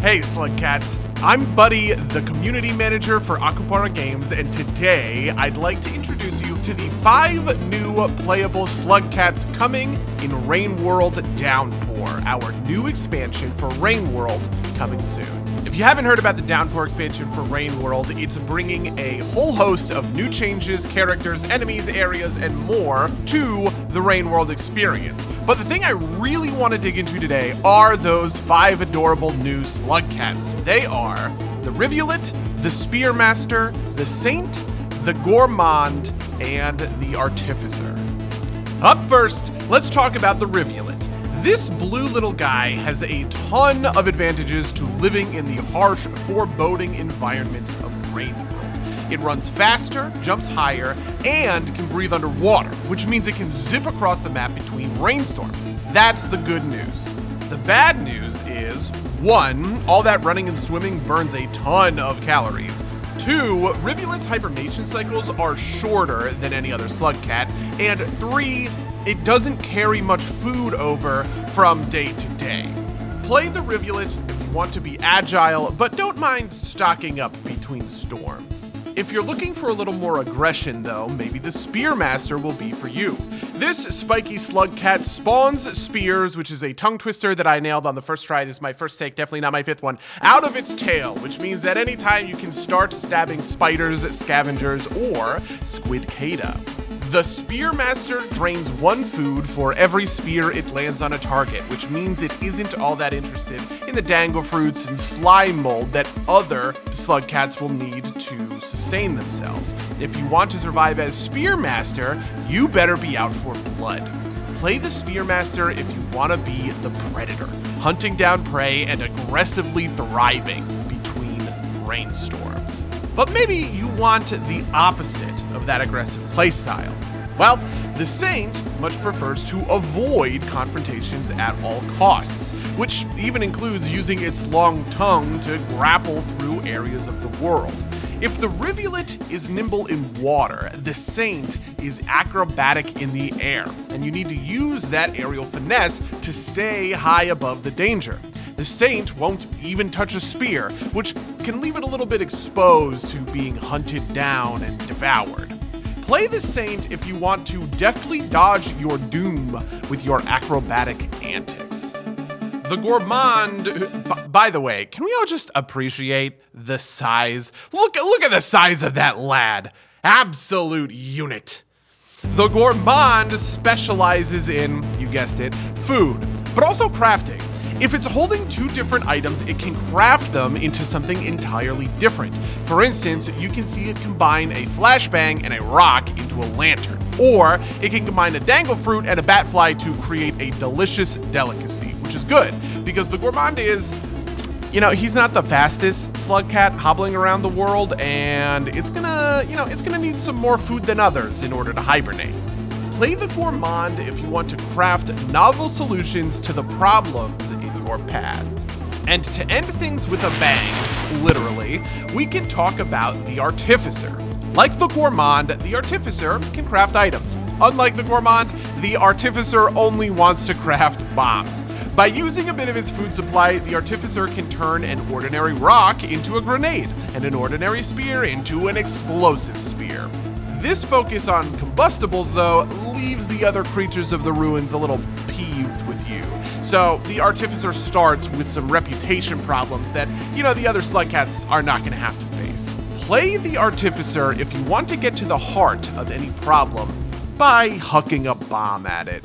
Hey Slugcats, I'm Buddy, the community manager for Akupara Games, and today I'd like to introduce you to the 5 new playable Slugcats coming in Rain World Downpour, our new expansion for Rain World coming soon. If you haven't heard about the Downpour expansion for Rain World, it's bringing a whole host of new changes, characters, enemies, areas, and more to the Rain World experience. But the thing I really want to dig into today are those 5 adorable new Slugcats. They are the Rivulet, the Spearmaster, the Saint, the Gourmand, and the Artificer. Up first, let's talk about the Rivulet. This blue little guy has a ton of advantages to living in the harsh, foreboding environment of Rain World. It runs faster, jumps higher, and can breathe underwater, which means it can zip across the map between rainstorms. That's the good news. The bad news is, 1, all that running and swimming burns a ton of calories. 2, Rivulet's hibernation cycles are shorter than any other Slugcat. And 3, it doesn't carry much food over from day to day. Play the Rivulet if you want to be agile, but don't mind stocking up between storms. If you're looking for a little more aggression though, maybe the Spearmaster will be for you. This spiky Slugcat spawns spears, which is a tongue twister that I nailed on the first try. This is my first take, definitely not my 5th one, out of its tail, which means that anytime you can start stabbing spiders, scavengers, or squidcata. The Spearmaster drains 1 food for every spear it lands on a target, which means it isn't all that interested in the dangle fruits and slime mold that other Slugcats will need to sustain themselves. If you want to survive as Spearmaster, you better be out for blood. Play the Spearmaster if you want to be the predator, hunting down prey and aggressively thriving between rainstorms. But maybe you want the opposite of that aggressive playstyle. Well, the Saint much prefers to avoid confrontations at all costs, which even includes using its long tongue to grapple through areas of the world. If the Rivulet is nimble in water, the Saint is acrobatic in the air, and you need to use that aerial finesse to stay high above the danger. The Saint won't even touch a spear, which can leave it a little bit exposed to being hunted down and devoured. Play the Saint if you want to deftly dodge your doom with your acrobatic antics. The Gourmand, by the way, can we all just appreciate the size? Look at the size of that lad. Absolute unit. The Gourmand specializes in, you guessed it, food, but also crafting. If it's holding 2 different items, it can craft them into something entirely different. For instance, you can see it combine a flashbang and a rock into a lantern. Or it can combine a dangle fruit and a batfly to create a delicious delicacy, which is good, because the Gourmand is, he's not the fastest Slugcat hobbling around the world, and it's gonna need some more food than others in order to hibernate. Play the Gourmand if you want to craft novel solutions to the problems in your path. And to end things with a bang, literally, we can talk about the Artificer. Like the Gourmand, the Artificer can craft items. Unlike the Gourmand, the Artificer only wants to craft bombs. By using a bit of its food supply, the Artificer can turn an ordinary rock into a grenade, and an ordinary spear into an explosive spear. This focus on combustibles, though, leaves the other creatures of the ruins a little peeved with you. So the Artificer starts with some reputation problems that, the other Slugcats are not going to have to face. Play the Artificer if you want to get to the heart of any problem by hucking a bomb at it.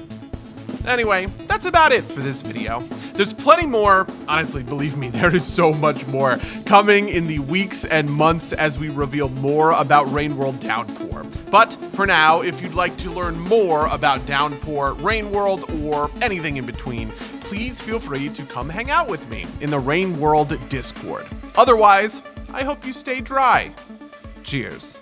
Anyway, that's about it for this video. There's plenty more, honestly, believe me, there is so much more coming in the weeks and months as we reveal more about Rain World Downpour. But for now, if you'd like to learn more about Downpour, Rain World, or anything in between, please feel free to come hang out with me in the Rain World Discord. Otherwise, I hope you stay dry. Cheers.